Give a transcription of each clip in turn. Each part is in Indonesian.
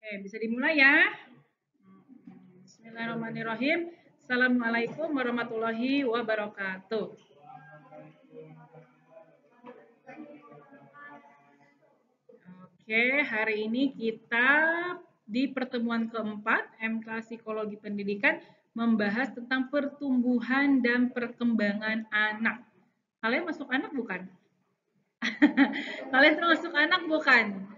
Oke, bisa dimulai ya. Bismillahirrahmanirrahim. Assalamualaikum warahmatullahi wabarakatuh. Oke, hari ini kita di pertemuan keempat MK Psikologi Pendidikan membahas tentang pertumbuhan dan perkembangan anak. Kalian masuk anak bukan? Kalian termasuk anak bukan?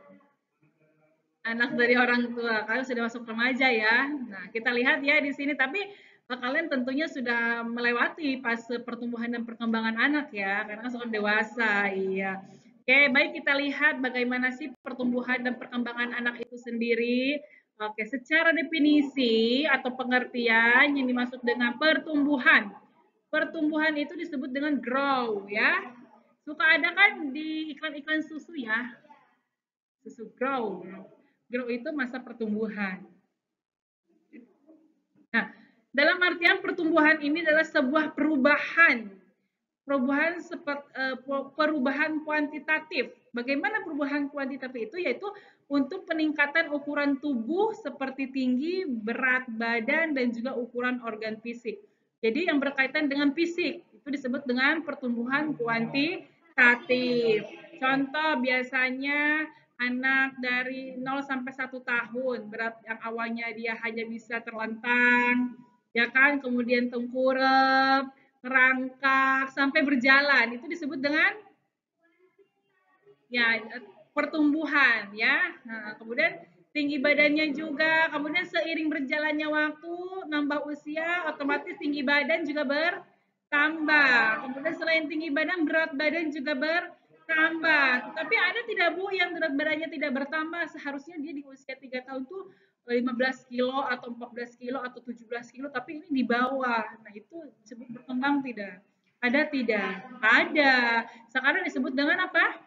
Anak dari orang tua. Kalian sudah masuk remaja ya. Nah, kita lihat ya di sini tapi kalian tentunya sudah melewati fase pertumbuhan dan perkembangan anak ya, karena sudah dewasa. Iya. Oke, baik kita lihat bagaimana sih pertumbuhan dan perkembangan anak itu sendiri. Oke, secara definisi atau pengertian yang dimaksud dengan pertumbuhan. Pertumbuhan itu disebut dengan grow ya. Suka ada kan di iklan-iklan susu ya, susu grow. Grow itu masa pertumbuhan. Nah, dalam artian pertumbuhan ini adalah sebuah perubahan perubahan kuantitatif. Bagaimana perubahan kuantitatif itu? Yaitu untuk peningkatan ukuran tubuh seperti tinggi, berat badan, dan juga ukuran organ fisik. Jadi yang berkaitan dengan fisik itu disebut dengan pertumbuhan kuantitatif. Contoh biasanya anak dari 0 sampai 1 tahun, berat yang awalnya dia hanya bisa terlentang, ya kan, kemudian tengkurap, merangkak, sampai berjalan, itu disebut dengan ya pertumbuhan ya. Nah, kemudian tinggi badannya juga, kemudian seiring berjalannya waktu, nambah usia, otomatis tinggi badan juga bertambah. Kemudian selain tinggi badan, berat badan juga bertambah. Tapi ada tidak Bu yang berat badannya tidak bertambah, seharusnya dia di usia 3 tahun tuh 15 kilo atau 14 kilo atau 17 kilo, tapi ini di bawah. Nah, itu disebut berkembang tidak? Ada tidak? Ada. Sekarang disebut dengan apa?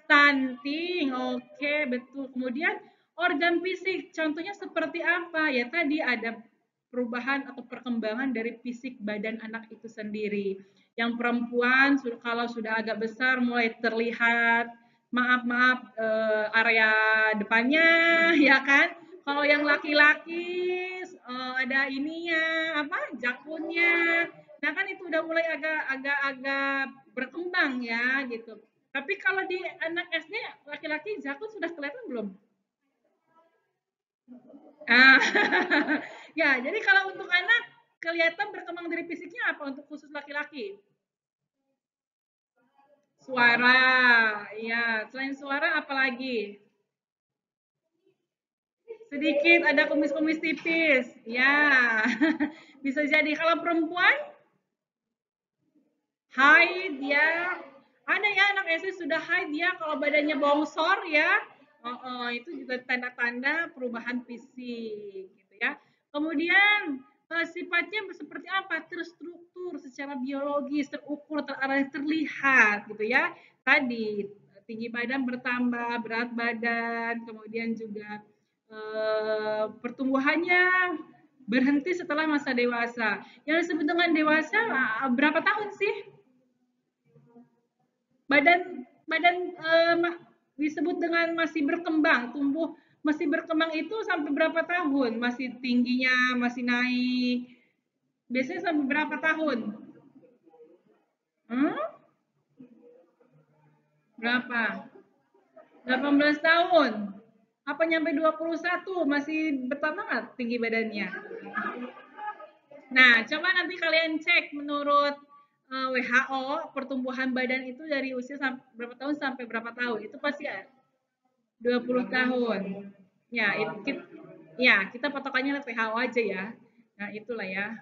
Stunting. Oke, betul. Kemudian organ fisik, contohnya seperti apa? Ya tadi ada perubahan atau perkembangan dari fisik badan anak itu sendiri. Yang perempuan kalau sudah agak besar mulai terlihat maaf-maaf area depannya ya kan. Kalau yang laki-laki ada ininya apa jakunnya. Nah kan itu udah mulai agak berkembang ya gitu. Tapi kalau di anak SD laki-laki jakun sudah kelihatan belum? Ah, ya, jadi kalau untuk anak kelihatan berkembang dari fisiknya apa untuk khusus laki-laki? Suara, ya. Selain suara apa lagi? Sedikit ada kumis-kumis tipis, ya. Bisa jadi kalau perempuan haid ya. Ada ya anak SD sudah haid ya kalau badannya bongsor ya. Itu juga tanda-tanda perubahan fisik gitu ya. Kemudian sifatnya seperti apa? Terstruktur secara biologis, terukur, terarah, terlihat gitu ya. Tadi tinggi badan bertambah, berat badan, kemudian juga pertumbuhannya berhenti setelah masa dewasa. Yang disebut dengan dewasa berapa tahun sih? Badan badan disebut dengan masih berkembang, tumbuh masih berkembang itu sampai berapa tahun? Masih tingginya masih naik. Biasanya sampai berapa tahun? Hmm? Berapa? 18 tahun. Apa nyampe 21 masih bertambah nggak tinggi badannya? Nah, coba nanti kalian cek menurut WHO pertumbuhan badan itu dari usia berapa tahun sampai berapa tahun. Itu pasti 20 tahun. Ya, itu kita patokannya WHO aja ya. Nah, itulah ya.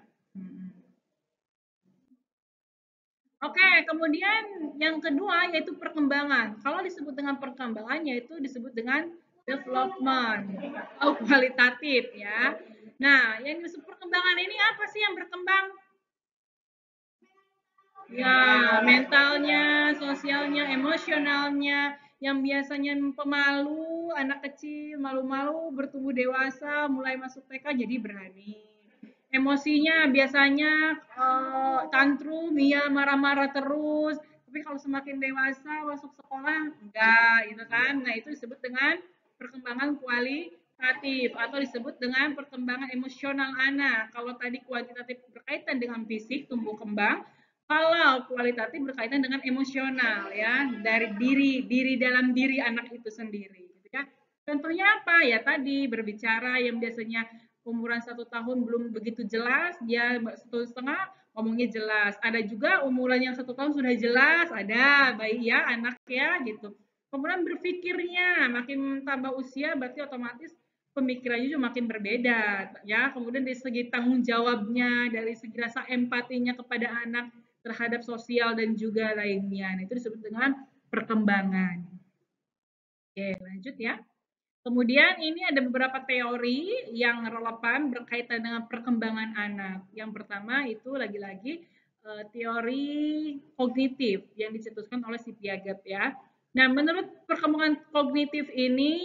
Oke, kemudian yang kedua yaitu perkembangan. Kalau disebut dengan perkembangan yaitu disebut dengan development atau kualitatif ya. Nah, yang disebut perkembangan ini apa sih yang berkembang? Ya, mentalnya, sosialnya, emosionalnya, yang biasanya pemalu, anak kecil, malu-malu, bertumbuh dewasa, mulai masuk TK jadi berani. Emosinya biasanya tantrum, ya marah-marah terus. Tapi kalau semakin dewasa masuk sekolah enggak, gitu kan. Nah, itu disebut dengan perkembangan kualitatif. kualitatif atau disebut dengan perkembangan emosional anak. Kalau tadi kuantitatif berkaitan dengan fisik, tumbuh kembang, kalau kualitatif berkaitan dengan emosional ya, dari diri dalam diri anak itu sendiri gitu ya. Contohnya apa? Ya tadi berbicara yang biasanya umuran 1 tahun belum begitu jelas, dia 1,5 tahun ngomongnya jelas. Ada juga umuran yang 1 tahun sudah jelas, ada bayi ya, anak ya gitu. Kemudian berpikirnya makin tambah usia berarti otomatis pemikirannya juga makin berbeda ya. Kemudian dari segi tanggung jawabnya, dari segi rasa empatinya kepada anak terhadap sosial dan juga lainnya. Nah, itu disebut dengan perkembangan. Oke, lanjut ya. Kemudian ini ada beberapa teori yang relevan berkaitan dengan perkembangan anak. Yang pertama itu lagi-lagi teori kognitif yang dicetuskan oleh si Piaget ya. Nah, menurut perkembangan kognitif ini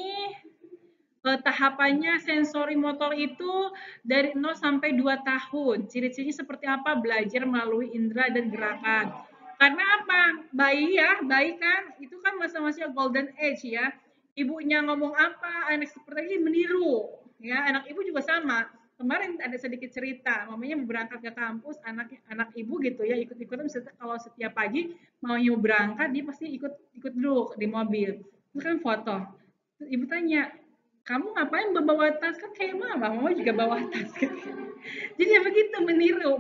tahapannya sensori motor itu dari 0 sampai 2 tahun. Ciri-cirinya seperti apa? Belajar melalui indera dan gerakan. Karena apa? Bayi kan itu kan masa-masa golden age ya. Ibunya ngomong apa, anak seperti ini meniru. Ya, anak ibu juga sama. Kemarin ada sedikit cerita, mamanya mau berangkat ke kampus, anak ibu gitu ya, ikut-ikutan kalau setiap pagi mau berangkat dia pasti ikut ikut dulu di mobil. Itu kan foto. Ibu tanya, kamu ngapain bawa tas kan kayak mama juga bawa tas gitu. Jadi ya begitu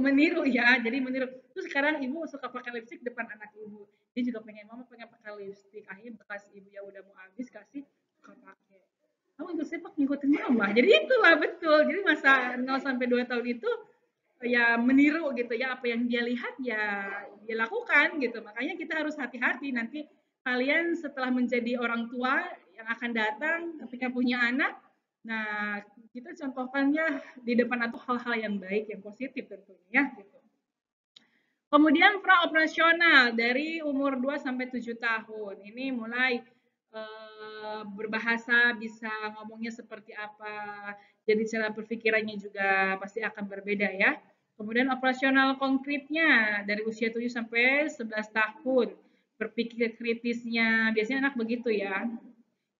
meniru ya, jadi meniru. Terus sekarang ibu suka pakai lipstik depan anak ibu. Dia juga mama pengen pakai lipstik. Akhirnya bekas ibu yang udah mau habis kasih suka pakai. Kamu ikut sepak ngikutin mama. Jadi itulah betul. Jadi masa 0 sampai 2 tahun itu ya meniru gitu ya apa yang dia lihat ya dia lakukan gitu. Makanya kita harus hati-hati nanti kalian setelah menjadi orang tua yang akan datang ketika punya anak. Nah, kita contohkannya di depan atau hal-hal yang baik, yang positif tentunya ya gitu. Kemudian praoperasional dari umur 2 sampai 7 tahun. Ini mulai berbahasa, bisa ngomongnya seperti apa. Jadi cara berpikirannya juga pasti akan berbeda ya. Kemudian operasional konkretnya dari usia 7 sampai 11 tahun. Berpikir kritisnya, biasanya anak begitu ya,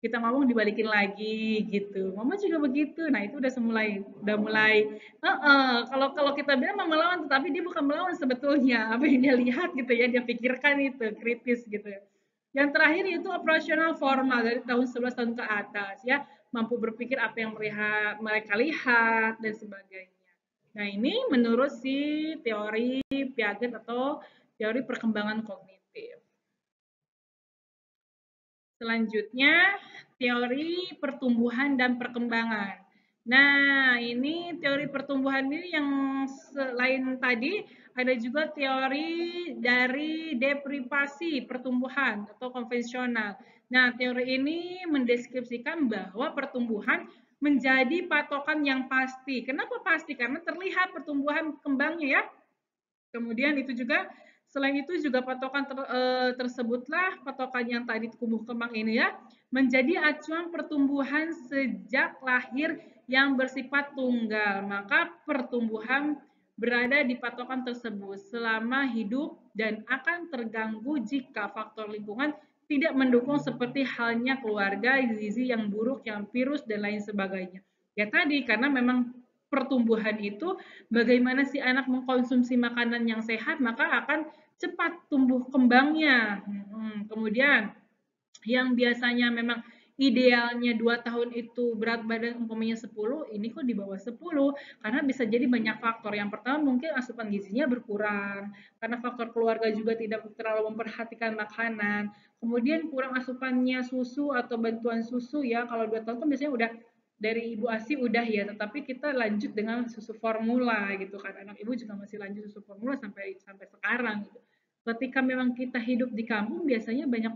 kita ngomong dibalikin lagi gitu. Mama juga begitu. Nah, itu udah mulai kalau kalau kita bilang mama melawan tetapi dia bukan melawan sebetulnya. Apa yang dia lihat gitu ya, dia pikirkan itu, kritis gitu ya. Yang terakhir itu operasional formal dari tahun 11 tahun ke atas ya, mampu berpikir apa yang mereka lihat dan sebagainya. Nah, ini menurut si teori Piaget atau teori perkembangan kognitif. Selanjutnya, teori pertumbuhan dan perkembangan. Nah, ini teori pertumbuhan ini yang selain tadi, ada juga teori dari deprivasi pertumbuhan atau konvensional. Nah, teori ini mendeskripsikan bahwa pertumbuhan menjadi patokan yang pasti. Kenapa pasti? Karena terlihat pertumbuhan kembangnya ya. Kemudian itu juga selain itu juga patokan tersebutlah patokan yang tadi tumbuh kembang ini ya menjadi acuan pertumbuhan sejak lahir yang bersifat tunggal. Maka pertumbuhan berada di patokan tersebut selama hidup dan akan terganggu jika faktor lingkungan tidak mendukung seperti halnya keluarga, gizi yang buruk, yang virus dan lain sebagainya. Ya tadi karena memang pertumbuhan itu bagaimana si anak mengkonsumsi makanan yang sehat maka akan cepat tumbuh kembangnya. Kemudian yang biasanya memang idealnya 2 tahun itu berat badan umpamanya 10, ini kok di bawah 10 karena bisa jadi banyak faktor. Yang pertama mungkin asupan gizinya berkurang karena faktor keluarga juga tidak terlalu memperhatikan makanan. Kemudian kurang asupannya susu atau bantuan susu ya. Kalau 2 tahun kan biasanya udah dari ibu ASI udah ya, tetapi kita lanjut dengan susu formula gitu kan. Anak ibu juga masih lanjut susu formula sampai sampai sekarang gitu. Ketika memang kita hidup di kampung biasanya banyak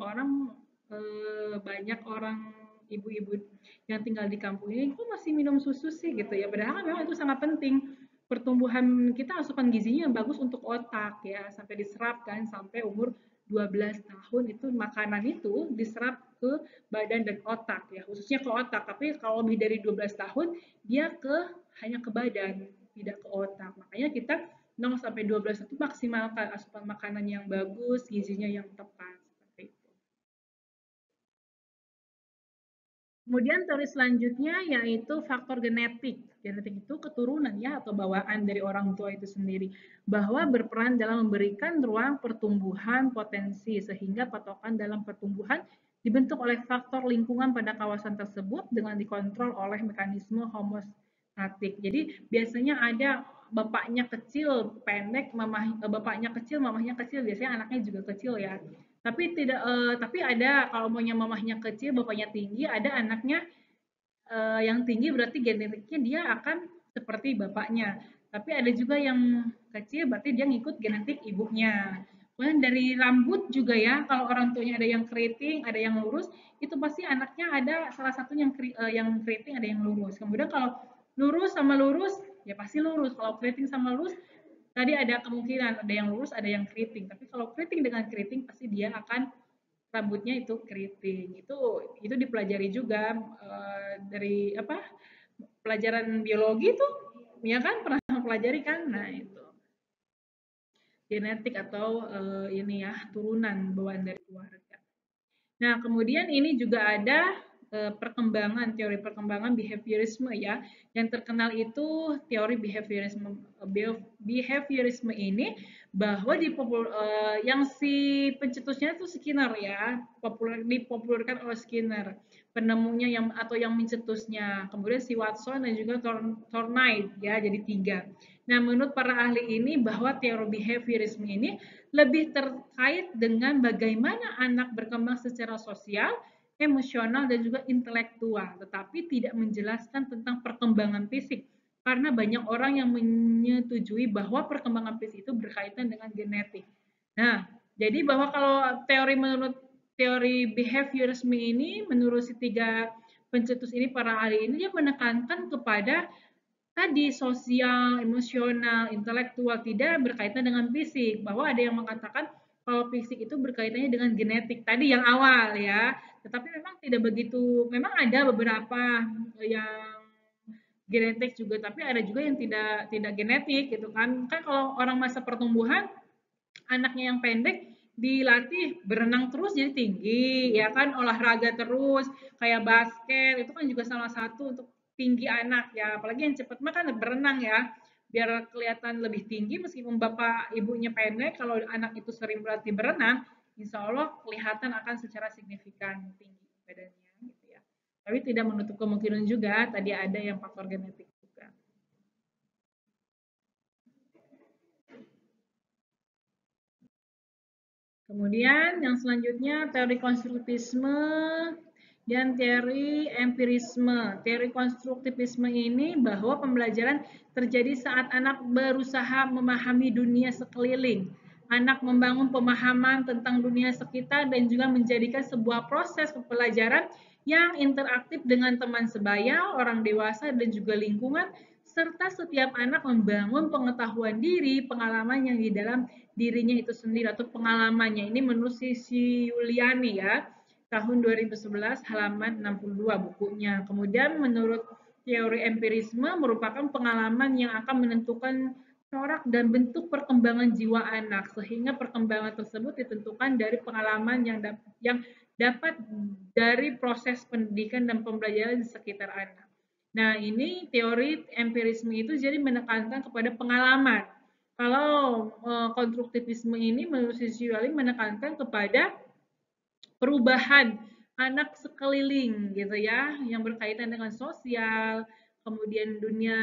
orang ibu-ibu yang tinggal di kampung ini kok masih minum susu sih gitu ya. Padahal kan memang itu sangat penting. Pertumbuhan kita asupan gizinya bagus untuk otak ya, sampai diserap kan sampai umur 12 tahun itu makanan itu diserap ke badan dan otak ya, khususnya ke otak. Tapi kalau lebih dari 12 tahun dia hanya ke badan, tidak ke otak. Makanya kita 0 sampai 12 itu maksimalkan asupan makanan yang bagus, gizinya yang tepat seperti itu. Kemudian teori selanjutnya yaitu faktor genetik. Genetik itu keturunan ya atau bawaan dari orang tua itu sendiri, bahwa berperan dalam memberikan ruang pertumbuhan potensi sehingga patokan dalam pertumbuhan dibentuk oleh faktor lingkungan pada kawasan tersebut dengan dikontrol oleh mekanisme homeostatik. Jadi biasanya ada bapaknya kecil pendek, bapaknya kecil, mamahnya kecil, biasanya anaknya juga kecil ya. Tapi ada kalau maunya mamahnya kecil, bapaknya tinggi, ada anaknya yang tinggi berarti genetiknya dia akan seperti bapaknya. Tapi ada juga yang kecil berarti dia ngikut genetik ibunya. Kemudian dari rambut juga ya, kalau orang tuanya ada yang keriting, ada yang lurus, itu pasti anaknya ada salah satu yang keriting, ada yang lurus. Kemudian kalau lurus sama lurus, ya pasti lurus. Kalau keriting sama lurus, tadi ada kemungkinan ada yang lurus, ada yang keriting. Tapi kalau keriting dengan keriting pasti dia akan rambutnya itu keriting. Itu dipelajari juga dari apa? Pelajaran biologi tuh, ya kan pernah pelajari kan? Nah, itu genetik atau ini ya, turunan bawaan dari keluarga. Nah, kemudian ini juga ada teori perkembangan behaviorisme ya. Yang terkenal itu teori behaviorisme. Behaviorisme ini bahwa yang si pencetusnya itu Skinner ya, dipopulerkan oleh Skinner, penemunya yang mencetusnya. Kemudian si Watson dan juga Thorndike ya, jadi 3. Nah, menurut para ahli ini bahwa teori behaviorisme ini lebih terkait dengan bagaimana anak berkembang secara sosial, emosional, dan juga intelektual, tetapi tidak menjelaskan tentang perkembangan fisik. Karena banyak orang yang menyetujui bahwa perkembangan fisik itu berkaitan dengan genetik. Nah, jadi bahwa kalau menurut teori behaviorisme ini, menurut si 3 pencetus ini, para ahli ini, dia menekankan kepada tadi sosial, emosional, intelektual tidak berkaitan dengan fisik. Bahwa ada yang mengatakan kalau fisik itu berkaitannya dengan genetik tadi yang awal ya. Tetapi memang tidak begitu. Memang ada beberapa yang genetik juga, tapi ada juga yang tidak genetik gitu kan. Kan kalau orang masa pertumbuhan, anaknya yang pendek dilatih berenang terus jadi tinggi ya kan, olahraga terus kayak basket itu kan juga salah satu untuk tinggi anak ya, apalagi yang cepat mah kan berenang ya, biar kelihatan lebih tinggi meskipun bapak ibunya pendek. Kalau anak itu sering berlatih berenang, insya Allah kelihatan akan secara signifikan tinggi badannya gitu ya. Tapi tidak menutup kemungkinan juga tadi ada yang faktor genetik juga. Kemudian yang selanjutnya teori konstruktivisme dan teori empirisme. Teori konstruktivisme ini bahwa pembelajaran terjadi saat anak berusaha memahami dunia sekeliling. Anak membangun pemahaman tentang dunia sekitar dan juga menjadikan sebuah proses pembelajaran yang interaktif dengan teman sebaya, orang dewasa, dan juga lingkungan, serta setiap anak membangun pengetahuan diri, pengalaman yang di dalam dirinya itu sendiri atau pengalamannya. Ini menurut Sisi Yuliani ya, tahun 2011 halaman 62 bukunya. Kemudian menurut teori empirisme merupakan pengalaman yang akan menentukan corak dan bentuk perkembangan jiwa anak, sehingga perkembangan tersebut ditentukan dari pengalaman yang dapat dari proses pendidikan dan pembelajaran di sekitar anak. Nah, ini teori empirisme itu jadi menekankan kepada pengalaman. Kalau konstruktivisme ini menurut Sisi Yuliani menekankan kepada perubahan anak sekeliling gitu ya, yang berkaitan dengan sosial, kemudian dunia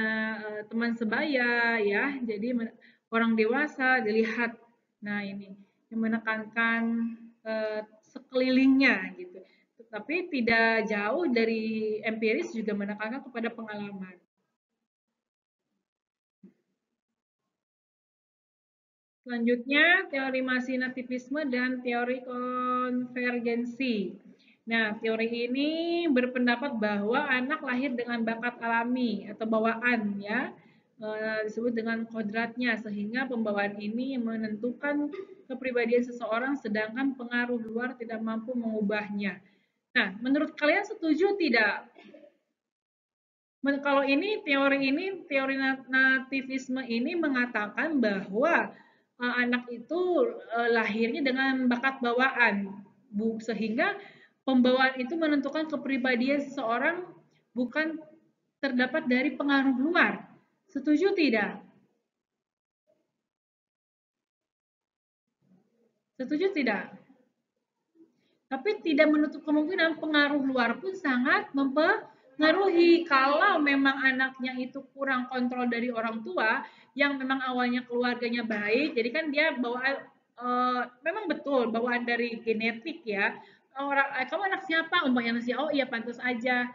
teman sebaya ya. Jadi orang dewasa dilihat. Nah, ini yang menekankan sekelilingnya gitu. Tapi tidak jauh dari empiris juga menekankan kepada pengalaman. Selanjutnya, teori nativisme dan teori konvergensi. Nah, teori ini berpendapat bahwa anak lahir dengan bakat alami atau bawaan ya, disebut dengan kodratnya, sehingga pembawaan ini menentukan kepribadian seseorang sedangkan pengaruh luar tidak mampu mengubahnya. Nah, menurut kalian setuju tidak? Kalau teori nativisme ini mengatakan bahwa anak itu lahirnya dengan bakat bawaan, sehingga pembawaan itu menentukan kepribadian seseorang bukan terdapat dari pengaruh luar. Setuju tidak? Setuju tidak? Tapi tidak menutup kemungkinan pengaruh luar pun sangat mempengaruhi. Kalau memang anaknya itu kurang kontrol dari orang tua, yang memang awalnya keluarganya baik, jadi kan dia bawaan memang betul bawaan dari genetik ya. Orang kamu anak siapa? Umpamanya si oh iya pantas aja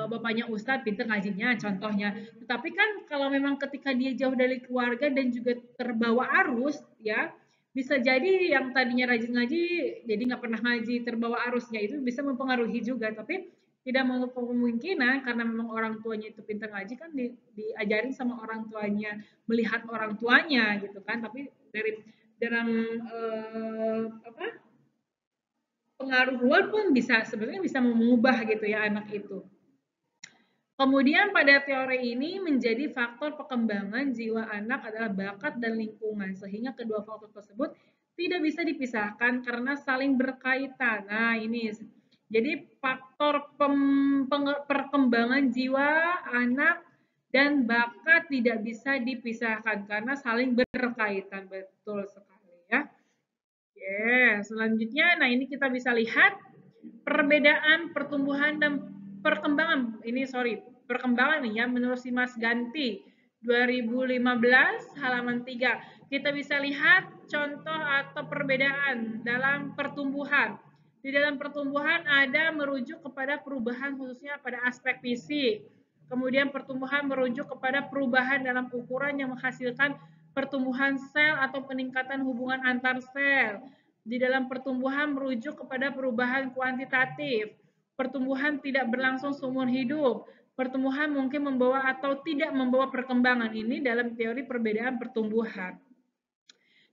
bapaknya ustadz pinter ngajinya contohnya. Tetapi kan kalau memang ketika dia jauh dari keluarga dan juga terbawa arus ya bisa jadi yang tadinya rajin ngaji jadi nggak pernah ngaji terbawa arusnya itu bisa mempengaruhi juga tapi tidak menutup kemungkinan karena memang orang tuanya itu pintar ngaji kan diajarin sama orang tuanya melihat orang tuanya gitu kan tapi dari dalam apa pengaruh luar pun bisa sebenarnya bisa mengubah gitu ya anak itu. Kemudian pada teori ini menjadi faktor perkembangan jiwa anak adalah bakat dan lingkungan, sehingga kedua faktor tersebut tidak bisa dipisahkan karena saling berkaitan. Nah ini, jadi faktor perkembangan jiwa anak dan bakat tidak bisa dipisahkan karena saling berkaitan, betul sekali ya. Oke, selanjutnya, nah ini kita bisa lihat perbedaan pertumbuhan dan perkembangan ini perkembangan nih ya menurut si Mas Ganti 2015 halaman 3 kita bisa lihat contoh atau perbedaan dalam pertumbuhan di dalam pertumbuhan ada merujuk kepada perubahan khususnya pada aspek fisik kemudian pertumbuhan merujuk kepada perubahan dalam ukuran yang menghasilkan pertumbuhan sel atau peningkatan hubungan antar sel di dalam pertumbuhan merujuk kepada perubahan kuantitatif. Pertumbuhan tidak berlangsung seumur hidup. Pertumbuhan mungkin membawa atau tidak membawa perkembangan. Ini dalam teori perbedaan pertumbuhan.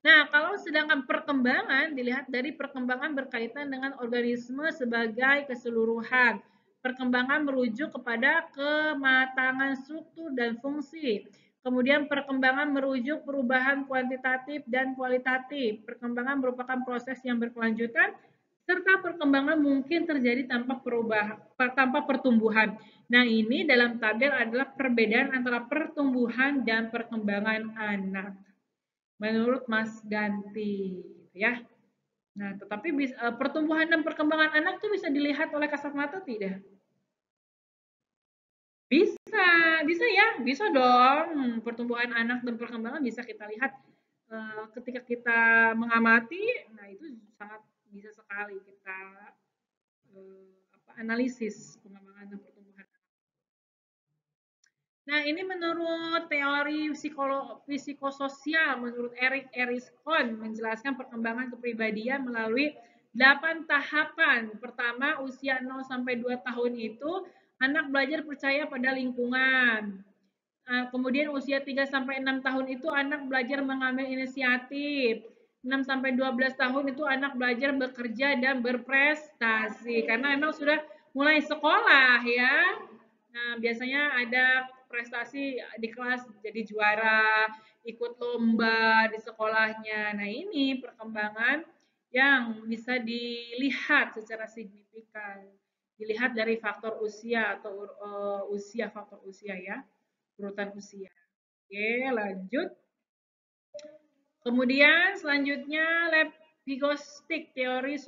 Nah, kalau sedangkan perkembangan dilihat dari perkembangan berkaitan dengan organisme sebagai keseluruhan. Perkembangan merujuk kepada kematangan struktur dan fungsi. Kemudian perkembangan merujuk perubahan kuantitatif dan kualitatif. Perkembangan merupakan proses yang berkelanjutan serta perkembangan mungkin terjadi tanpa pertumbuhan. Nah, ini dalam tabel adalah perbedaan antara pertumbuhan dan perkembangan anak. Menurut Mas Ganti, ya. Nah, tetapi pertumbuhan dan perkembangan anak itu bisa dilihat oleh kasat mata tidak? Bisa, bisa ya, bisa dong. Pertumbuhan anak dan perkembangan bisa kita lihat ketika kita mengamati. Nah, itu sangat bisa sekali kita analisis pengembangan dan pertumbuhan. Nah, ini menurut teori psikososial, menurut Erik Erikson menjelaskan perkembangan kepribadian melalui 8 tahapan. Pertama, usia 0 sampai 2 tahun itu anak belajar percaya pada lingkungan. Kemudian usia 3 sampai 6 tahun itu anak belajar mengambil inisiatif. 6 sampai 12 tahun itu anak belajar bekerja dan berprestasi karena memang sudah mulai sekolah ya. Nah, biasanya ada prestasi di kelas jadi juara, ikut lomba di sekolahnya. Nah, ini perkembangan yang bisa dilihat secara signifikan. Dilihat dari faktor usia atau faktor usia ya, urutan usia. Oke, lanjut. Kemudian selanjutnya lab Vygotsky, teori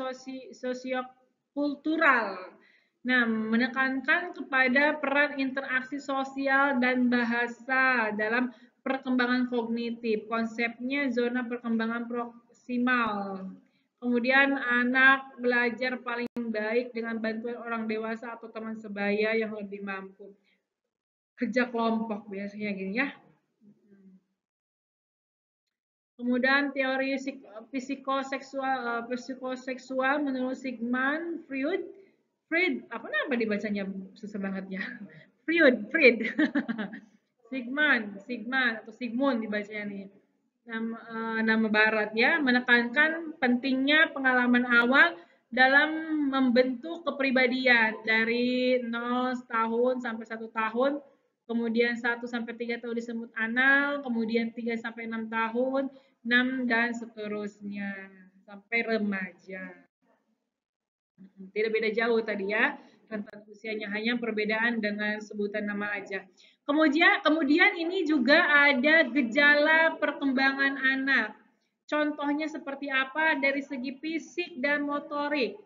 sosiokultural. Nah, menekankan kepada peran interaksi sosial dan bahasa dalam perkembangan kognitif. Konsepnya zona perkembangan proksimal. Kemudian anak belajar paling baik dengan bantuan orang dewasa atau teman sebaya yang lebih mampu. Kerja kelompok biasanya gini ya. Kemudian teori psikoseksual menurut Sigmund Freud. Apa nama dibacanya susah banget ya. Freud. Sigmund atau Sigmund dibacanya nih. Nama barat ya, menekankan pentingnya pengalaman awal dalam membentuk kepribadian dari 0 tahun sampai 1 tahun, kemudian 1 sampai 3 tahun disebut anal, kemudian 3 sampai 6 tahun, 6 dan seterusnya sampai remaja. Tidak beda jauh tadi ya, rentan usianya hanya perbedaan dengan sebutan nama aja. Kemudian ini juga ada gejala perkembangan anak. Contohnya seperti apa dari segi fisik dan motorik.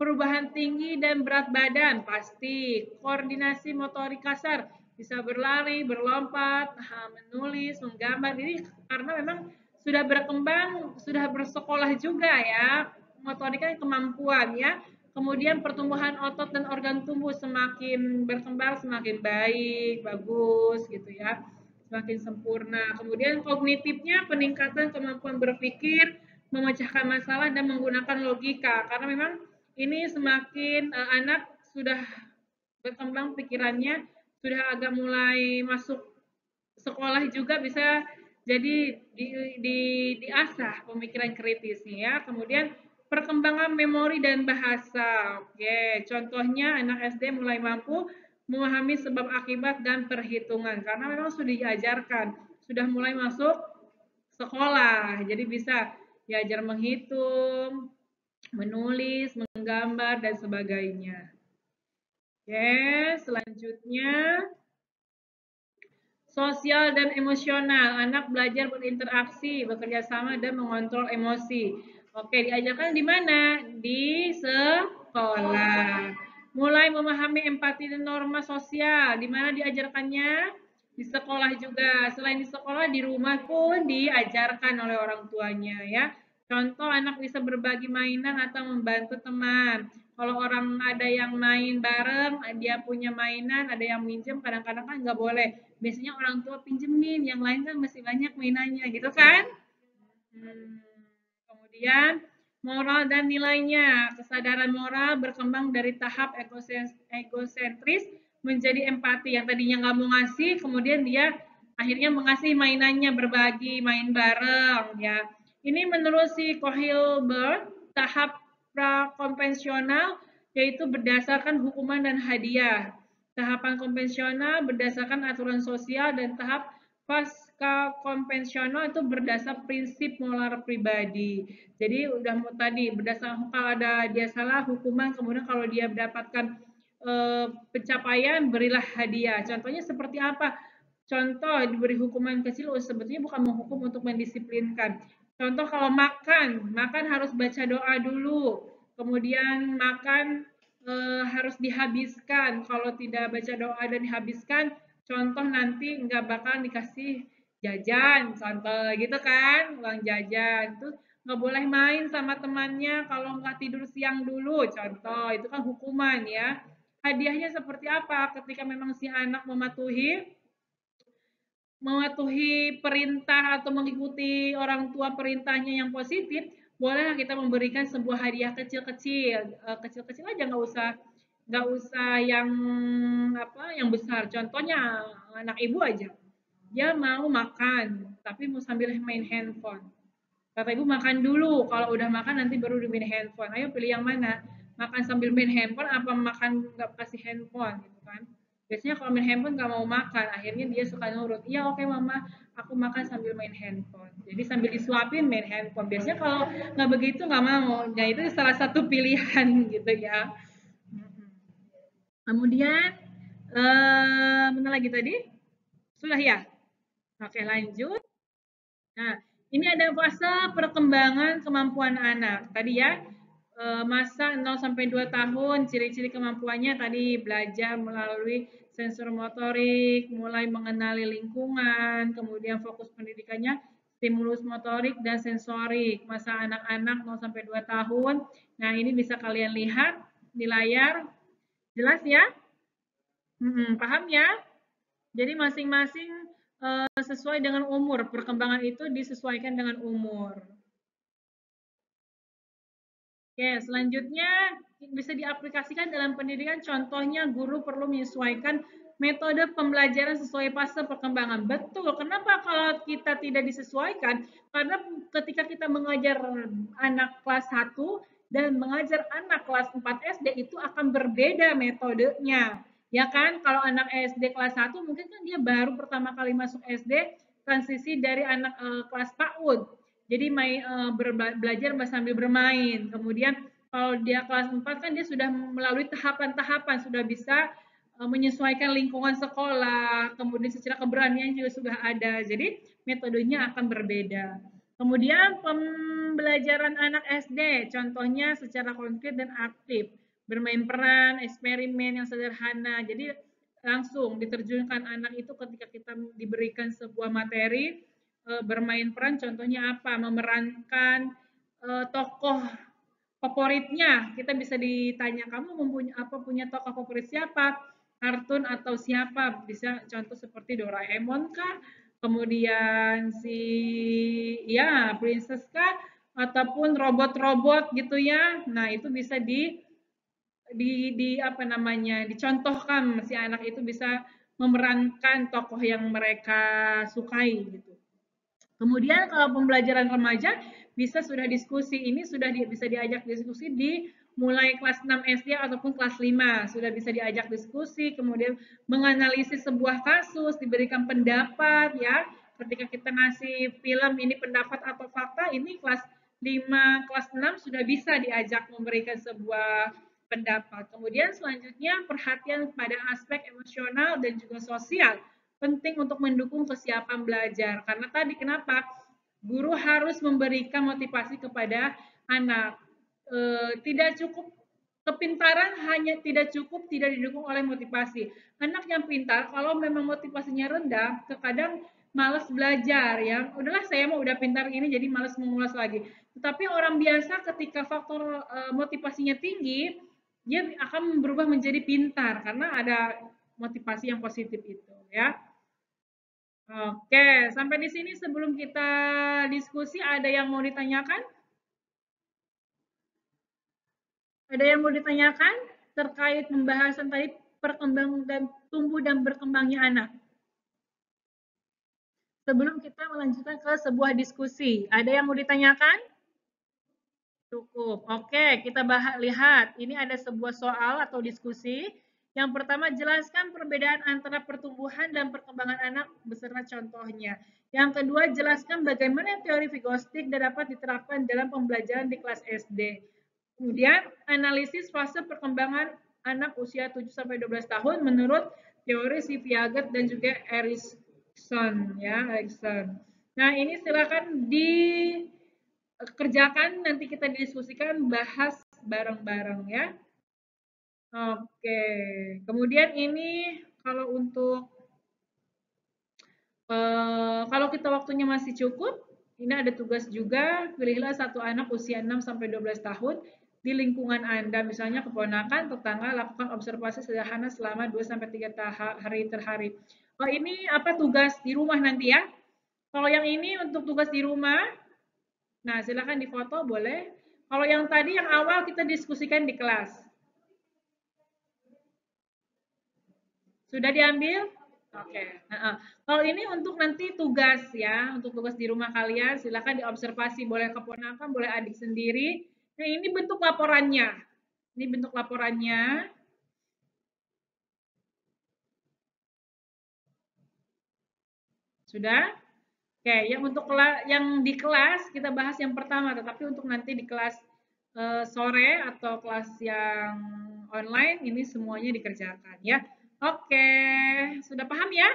Perubahan tinggi dan berat badan pasti, koordinasi motorik kasar, bisa berlari, berlompat, menulis, menggambar. Ini karena memang sudah berkembang, sudah bersekolah juga ya, motoriknya kemampuan ya. Kemudian pertumbuhan otot dan organ tubuh semakin berkembang, semakin baik, bagus gitu ya, semakin sempurna. Kemudian kognitifnya peningkatan kemampuan berpikir, memecahkan masalah dan menggunakan logika karena memang ini semakin anak sudah berkembang pikirannya, sudah agak mulai masuk sekolah juga bisa jadi diasah pemikiran kritisnya ya. Kemudian perkembangan memori dan bahasa. Oke, contohnya anak SD mulai mampu memahami sebab akibat dan perhitungan karena memang sudah diajarkan, sudah mulai masuk sekolah. Jadi bisa diajar menghitung, menulis, menggambar, dan sebagainya. Oke, selanjutnya sosial dan emosional. Anak belajar berinteraksi, bekerja sama, dan mengontrol emosi. Oke, diajarkan di mana? Di sekolah. Mulai memahami empati dan norma sosial. Di mana diajarkannya? Di sekolah juga. Selain di sekolah, di rumah pun diajarkan oleh orang tuanya ya. Contoh anak bisa berbagi mainan atau membantu teman. Kalau orang ada yang main bareng, dia punya mainan, ada yang minjem, kadang-kadang kan nggak boleh. Biasanya orang tua pinjemin, yang lain kan masih banyak mainannya, gitu kan? Kemudian moral dan nilainya, kesadaran moral berkembang dari tahap egosentris menjadi empati. Yang tadinya nggak mau ngasih, kemudian dia akhirnya mengasih mainannya, berbagi, main bareng ya. Ini menurut si Kohilberg, tahap prakonvensional yaitu berdasarkan hukuman dan hadiah. Tahapan konvensional berdasarkan aturan sosial dan tahap pasca konvensional itu berdasar prinsip moral pribadi. Jadi udah tadi berdasarkan kalau ada dia salah hukuman, kemudian kalau dia mendapatkan pencapaian berilah hadiah. Contohnya seperti apa? Contoh diberi hukuman kecil sebetulnya bukan menghukum untuk mendisiplinkan. Contoh kalau makan, makan harus baca doa dulu. Kemudian makan harus dihabiskan. Kalau tidak baca doa dan dihabiskan, contoh nanti nggak bakal dikasih jajan, contoh gitu kan, uang jajan. Terus nggak boleh main sama temannya kalau nggak tidur siang dulu, contoh. Itu kan hukuman ya. Hadiahnya seperti apa? Ketika memang si anak mematuhi perintah atau mengikuti orang tua perintahnya yang positif, bolehlah kita memberikan sebuah hadiah kecil-kecil, kecil-kecil aja nggak usah yang apa yang besar. Contohnya anak ibu aja, dia mau makan tapi mau sambil main handphone. Kata ibu makan dulu, kalau udah makan nanti baru main handphone. Ayo pilih yang mana? Makan sambil main handphone apa makan nggak kasih handphone gitu kan? Biasanya kalau main handphone nggak mau makan, akhirnya dia suka nurut. Iya oke mama, aku makan sambil main handphone. Jadi sambil disuapin main handphone. Biasanya kalau nggak begitu nggak mau. Nah itu salah satu pilihan gitu ya. Kemudian mana lagi tadi? Sudah ya? Oke lanjut. Nah, ini ada fase perkembangan kemampuan anak. Tadi ya, masa 0 sampai 2 tahun, ciri-ciri kemampuannya tadi belajar melalui sensor motorik, mulai mengenali lingkungan, kemudian fokus pendidikannya stimulus motorik dan sensorik. Masa anak-anak 0 sampai 2 tahun. Nah, ini bisa kalian lihat di layar. Jelas ya? Paham ya? Jadi masing-masing sesuai dengan umur, perkembangan itu disesuaikan dengan umur. Oke, selanjutnya bisa diaplikasikan dalam pendidikan, contohnya guru perlu menyesuaikan metode pembelajaran sesuai fase perkembangan. Betul, kenapa kalau kita tidak disesuaikan? Karena ketika kita mengajar anak kelas 1 dan mengajar anak kelas 4 SD itu akan berbeda metodenya. Ya kan, kalau anak SD kelas 1 mungkin kan dia baru pertama kali masuk SD, transisi dari anak kelas PAUD. Jadi belajar sambil bermain. Kemudian Kalau dia kelas 4 kan dia sudah melalui tahapan-tahapan, sudah bisa menyesuaikan lingkungan sekolah, kemudian secara keberanian juga sudah ada. Jadi metodenya akan berbeda. Kemudian pembelajaran anak SD, contohnya secara konkret dan aktif, bermain peran, eksperimen yang sederhana. Jadi langsung diterjunkan anak itu ketika kita diberikan sebuah materi, bermain peran contohnya apa? Memerankan tokoh favoritnya. Kita bisa ditanya, kamu mempunyai apa, punya tokoh favorit siapa? Kartun atau siapa? Bisa contoh seperti Doraemon kah? Kemudian si ya Princess kah? Ataupun robot-robot gitu ya. Nah, itu bisa di apa namanya? Dicontohkan si anak itu bisa memerankan tokoh yang mereka sukai gitu. Kemudian kalau pembelajaran remaja bisa sudah diskusi, ini sudah bisa diajak diskusi di mulai kelas 6 SD ataupun kelas 5, sudah bisa diajak diskusi, kemudian menganalisis sebuah kasus, diberikan pendapat ya. Ketika kita ngasih film ini pendapat atau fakta, ini kelas 5, kelas 6 sudah bisa diajak memberikan sebuah pendapat. Kemudian selanjutnya perhatian pada aspek emosional dan juga sosial penting untuk mendukung kesiapan belajar. Karena tadi kenapa? Guru harus memberikan motivasi kepada anak. Tidak cukup kepintaran hanya tidak cukup tidak didukung oleh motivasi. Anak yang pintar kalau memang motivasinya rendah, terkadang malas belajar ya. Udahlah saya mau udah pintar ini jadi malas mengulas lagi. Tetapi orang biasa ketika faktor motivasinya tinggi, dia akan berubah menjadi pintar karena ada motivasi yang positif itu ya. Oke, sampai di sini sebelum kita diskusi ada yang mau ditanyakan? Ada yang mau ditanyakan terkait pembahasan tadi perkembangan dan tumbuh dan berkembangnya anak? Sebelum kita melanjutkan ke sebuah diskusi, ada yang mau ditanyakan? Cukup. Oke, kita lihat. Ini ada sebuah soal atau diskusi. Yang pertama, jelaskan perbedaan antara pertumbuhan dan perkembangan anak beserta contohnya. Yang kedua, jelaskan bagaimana teori Vygotsky dapat diterapkan dalam pembelajaran di kelas SD. Kemudian, analisis fase perkembangan anak usia 7-12 tahun menurut teori si Piaget dan juga Erikson. Ya, Erikson. Nah, ini silakan kerjakan, nanti kita diskusikan, bahas bareng-bareng ya. Oke, kemudian ini kalau untuk kalau kita waktunya masih cukup, ini ada tugas juga, pilihlah satu anak usia 6-12 tahun di lingkungan Anda, misalnya keponakan, tetangga, lakukan observasi sederhana selama 2-3 hari terhari. Oh, ini apa tugas di rumah nanti ya. Kalau yang ini untuk tugas di rumah, nah, silakan difoto boleh. Kalau yang tadi yang awal kita diskusikan di kelas. Sudah diambil? Oke. Kalau ini untuk nanti tugas ya, untuk tugas di rumah kalian, silakan diobservasi, boleh keponakan, boleh adik sendiri. Nah, ini bentuk laporannya. Ini bentuk laporannya. Sudah? Oke, yang untuk yang di kelas kita bahas yang pertama, tetapi untuk nanti di kelas sore atau kelas yang online ini semuanya dikerjakan ya. Oke, sudah paham ya?